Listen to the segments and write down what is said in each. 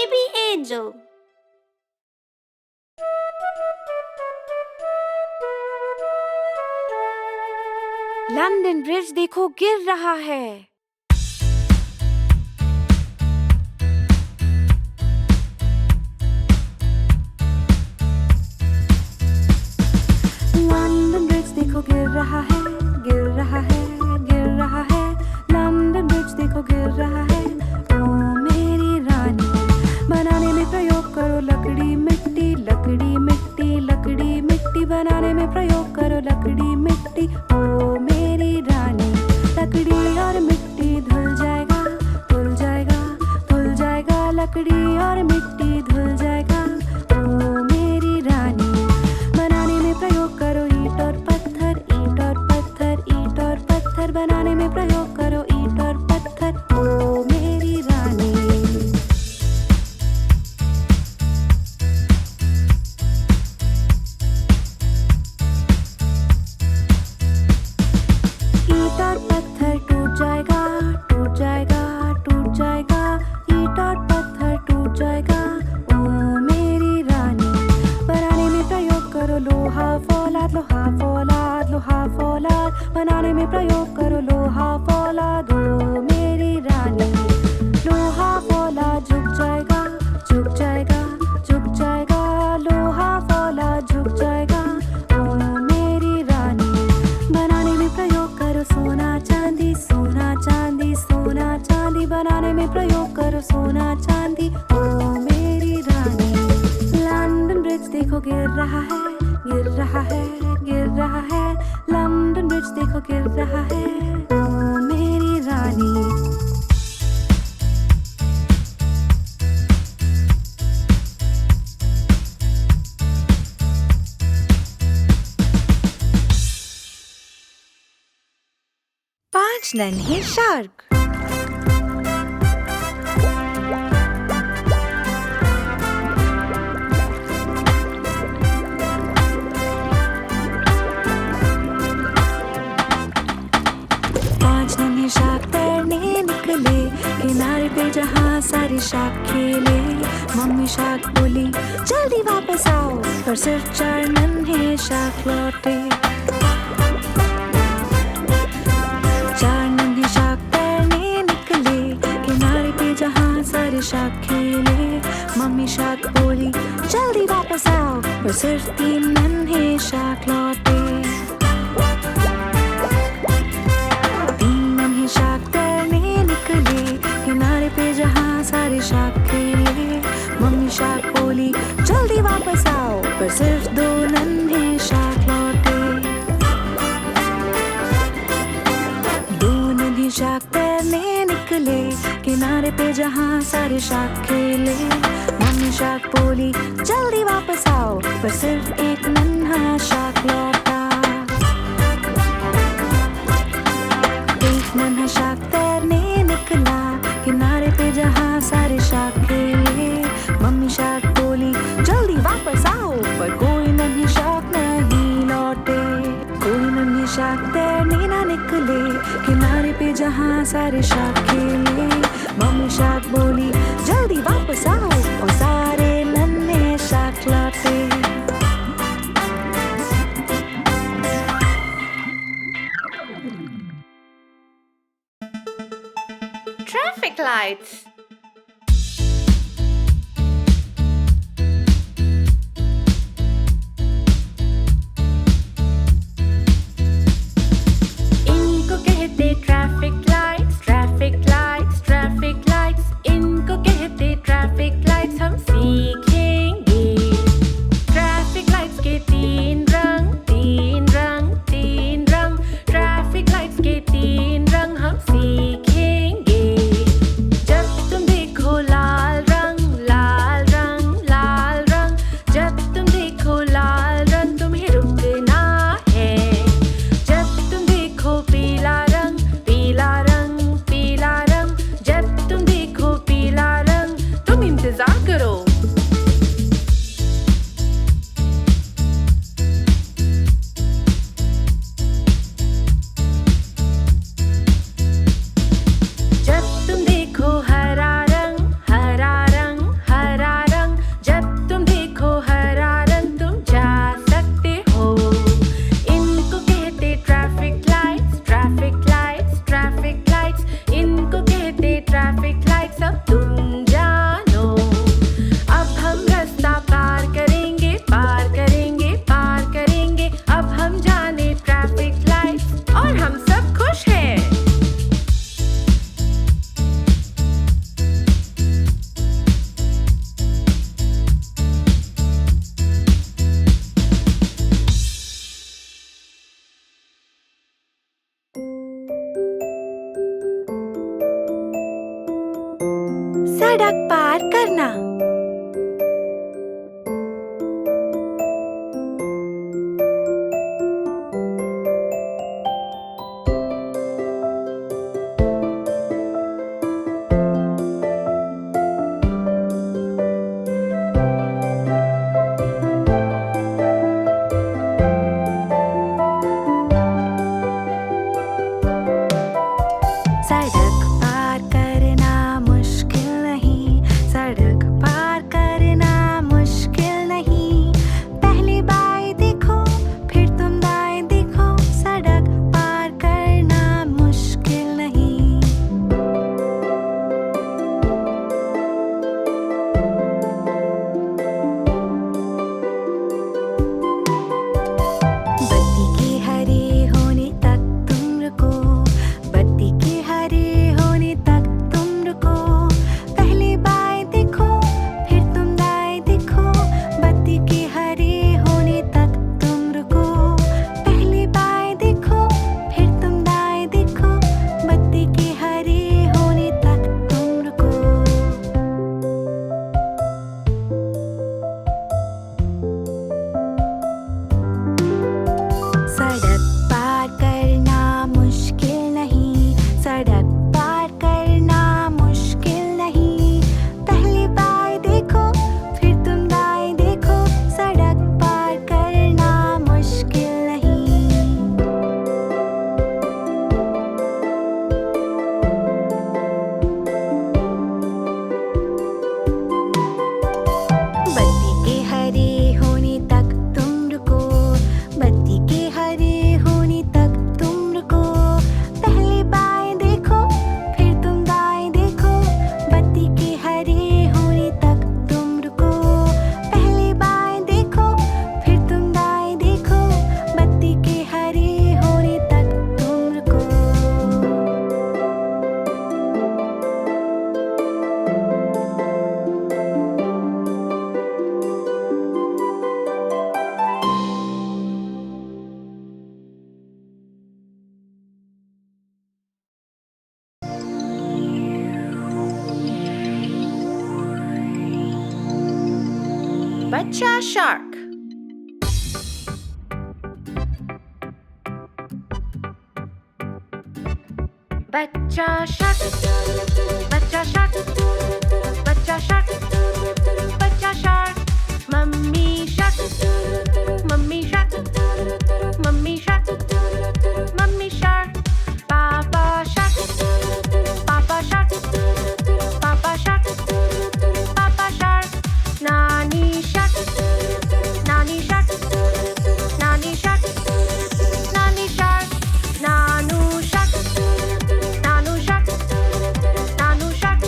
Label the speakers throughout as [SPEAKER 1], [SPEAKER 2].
[SPEAKER 1] baby angel.
[SPEAKER 2] London bridge देखो गिर रहा है। लंदन ब्रिज देखो गिर रहा है, गिर रहा है, गिर रहा है। लंदन ब्रिज देखो गिर रहा है। ओ मेरी रानी, बनाने में प्रयोग करो लकड़ी मिट्टी, लकड़ी मिट्टी, लकड़ी मिट्टी। बनाने में प्रयोग करो लकड़ी मिट्टी। ओ मेरी रानी, लकड़ी और मिट्टी धुल जाएगा, धुल जाएगा, धुल जाएगा। लकड़ी और मिट्टी धुल जाएगा। ओ मेरी रानी, बनाने में प्रयोग करो ईंट और पत्थर, ईंट और पत्थर, ईंट और पत्थर। बनाने में प्रयोग करो ईंट और पत्थर। ओ मेरी रानी। ईंट और पत्थर टूट जाएगा, टूट जाएगा, टूट जाएगा। ईंट और पत्थर टूट जाएगा। ओ मेरी रानी, बनाने में प्रयोग करो लोहा फौलाद, लोहा फौलाद, लोहा फौलाद। बनाने में प्रयोग करो लोहा फौलाद। ओ मेरी रानी, लोहा फौलाद झुक जाएगा, झुक जाएगा, झुक जाएगा। लोहा फौलाद झुक जाएगा। ओ मेरी रानी, बनाने में प्रयोग करो सोना चांदी, सोना चांदी, सोना चांदी। बनाने में प्रयोग करो सोना चांदी। ओ मेरी रानी, लंदन ब्रिज देखो गिर रहा है, गिर रहा है, गिर रहा है। लंदन ब्रिज देखो गिर रहा है। ओ मेरी रानी। पांच नन्हे शार्क। पांच नन्हे शार्क तैरने निकले, किनारे पे जहाँ सारे शार्क खेले। मम्मी शार्क बोली जल्दी वापस आओ, पर सिर्फ चार नन्हे शार्क लौटे। चार नन्हे शार्क तैरने निकले, किनारे पे जहाँ सारे शार्क खेले। मम्मी शार्क बोली जल्दी वापस आओ, पर सिर्फ तीन नन्हे शार्क लौटे। तीन नन्हे शार्क तैरने निकले, किनारे पे जहाँ सारे शार्क खेले। मम्मी शार्क बोली जल्दी वापस आओ, पर सिर्फ दो नन्हे शार्क लौटे। शार्क तैरने निकले, किनारे पे जहाँ सारे शार्क खेले। मम्मी शार्क बोली जल्दी वापस आओ, पर सिर्फ एक नन्हा शार्क लौटा। एक नन्हा शार्क तैरने निकला, किनारे पे जहाँ सारे शार्क खेले। मम्मी शार्क बोली जल्दी वापस आओ, पर कोई नन्हे शार्क नहीं लौटे। कोई नन्हे शार्क तैरने ना निकले, किनारे पे जहाँ सारे शार्क खेले। मम्मी शार्क बोली जल्दी वापस आओ, और सारे नन्हे शार्क लौटे।
[SPEAKER 1] Traffic lights. इनको कहते traffic lights, traffic lights, traffic lights. इनको कहते ट्रैफिक लाइट्स। हम सीखेंगे ट्रैफिक लाइट्स के तीन रंग, तीन रंग, तीन रंग। ट्रैफिक लाइट्स के तीन रंग हम सीखेंगे। जब
[SPEAKER 2] सड़क पार करना। सड़क पार करना मुश्किल नहीं, सड़क पार करना मुश्किल नहीं। पहले बाएं देखो, फिर तुम दाएं देखो, सड़क पार करना मुश्किल नहीं। बत्ती के हरे होने तक तुम रुको, बत्ती के हरे होने तक तुम रुको। पहले बाएं देखो, फिर तुम दाएं देखो, बत्ती के हरे होने तक तुम रुको। पहले बाएं देखो, फिर तुम दाएं देखो, बत्ती के हरे होने तक तुम रुको। सड़क पार करना मुश्किल नहीं, सड़क पार करना मुश्किल नहीं। पहले बाएं देखो, फिर तुम दाएं देखो, सड़क पार करना मुश्किल नहीं। बत्ती के हरे होने तक तुम रुको, बत्ती के हरे होने तक तुम रुको। पहले बाएं देखो, फिर तुम दाएं देखो, बत्ती के हरे होने तक तुम रुको। पहले बाएं देखो, फिर तुम दाएं देखो, बत्ती के हरे होने तक तुम रुको।
[SPEAKER 1] बच्चा शार्क। बच्चा शार्क, बच्चा शार्क, बच्चा शार्क, बच्चा shark. Mummy shark, mummy shark, mummy shark, mummy shark. पापा शार्क, पापा शार्क, पापा शार्क, पापा शार्क। नानी शार्क, नानी शार्क, नानी शार्क, नानी शार्क। नानू शार्क, नानू शार्क, नानू शार्क,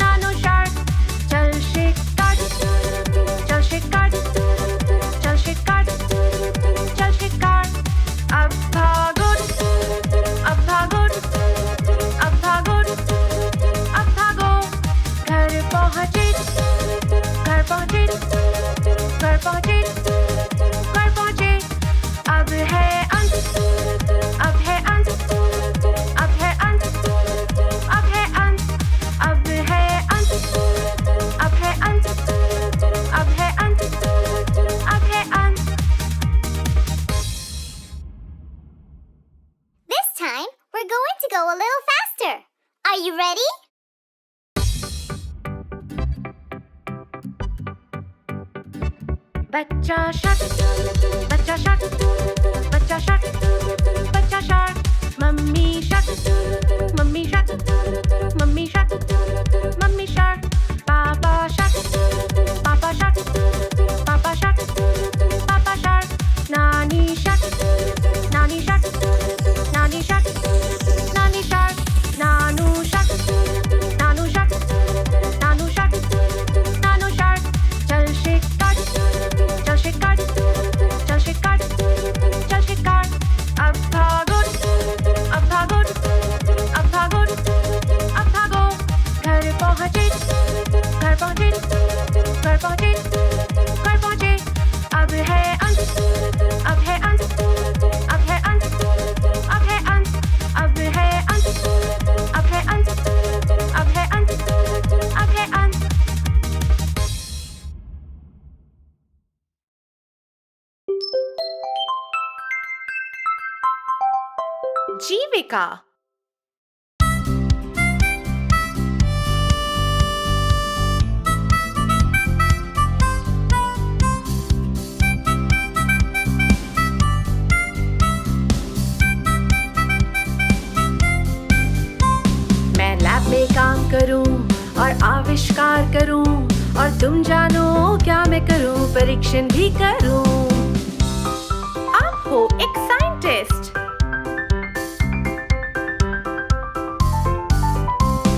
[SPEAKER 1] नानू शार्क। चल शिकार, चल शिकार, चल शिकार, चल शिकार। अब भागो, अब भागो, अब भागो, अब भागो। घर पहुँचे, घर पहुँचे, घर पहुँचे, घर पहुँचे। अब है अंत, अब है अंत, अब है अंत, अब है अंत, अब है अंत, अब है अंत, अब है अंत, अब है अंत।
[SPEAKER 3] This time, we're going to go a little faster. Are you ready?
[SPEAKER 1] बच्चा शार्क, बच्चा शार्क, बच्चा शार्क, बच्चा shark. Mummy shark, mummy shark, mummy shark, mummy shark. पापा शार्क, पापा शार्क, पापा शार्क, पापा शार्क। नानी शार्क, नानी शार्क, नानी शार्क, नानी शार्क। नानू शार्क, नानू शार्क, नानू शार्क, नानू शार्क। चल शिकार, चल शिकार, चल शिकार, चल शिकार। अब भागो, अब भागो, का। मैं लैब में काम करूं और आविष्कार करूं, और तुम जानो क्या मैं करूं, परीक्षण भी करूं। आप हो एक साइंटिस्ट।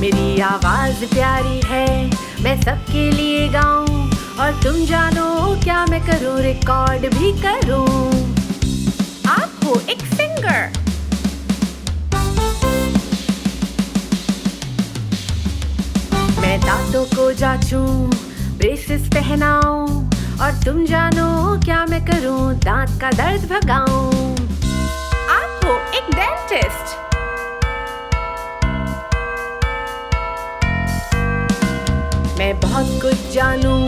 [SPEAKER 1] मेरी आवाज प्यारी है, मैं सबके लिए गाऊं, और तुम जानो क्या मैं करूं, रिकॉर्ड भी करूं। आप हो एक सिंगर। मैं दांतों को जांचूं, ब्रेसेस पहनाऊं, और तुम जानो क्या मैं करूं, दांत का दर्द भगाऊं। आप हो एक डेंटिस्ट। मैं बहुत कुछ जानूं,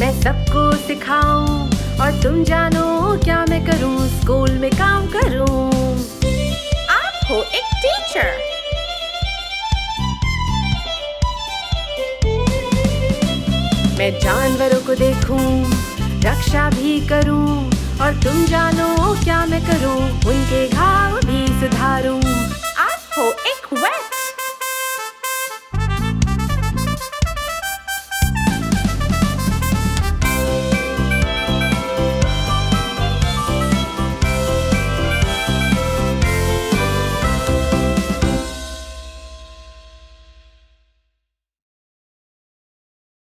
[SPEAKER 1] मैं सबको सिखाऊं, और तुम जानो क्या मैं करूं, स्कूल में काम करूं। आप हो एक टीचर। मैं जानवरों को देखूं, रक्षा भी करूं, और तुम जानो क्या मैं करूं, उनके घाव भी सुधारूं। आप हो एक वेट।